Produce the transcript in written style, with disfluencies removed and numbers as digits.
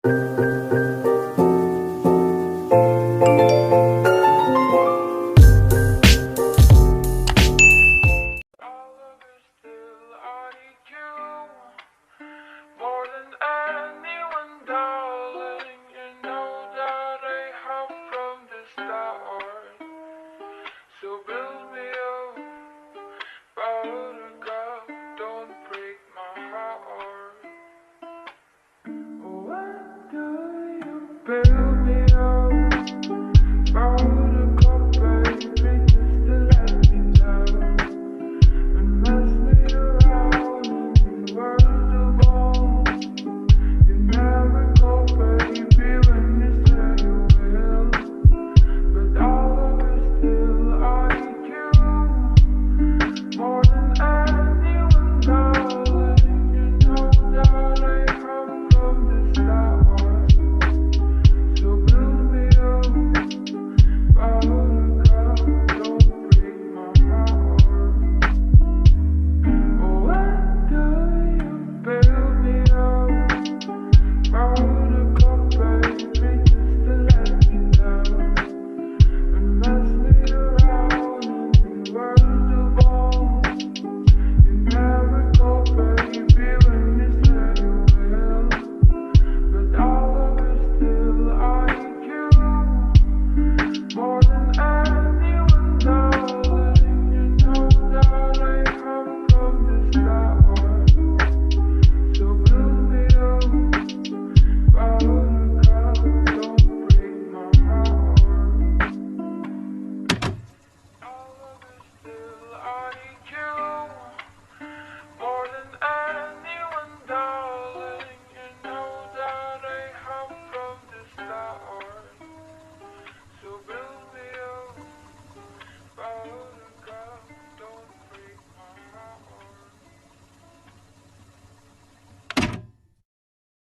More than anyone, darling, you know that I have from the start. So build me up, buttercup, don't break my heart. What do you bear?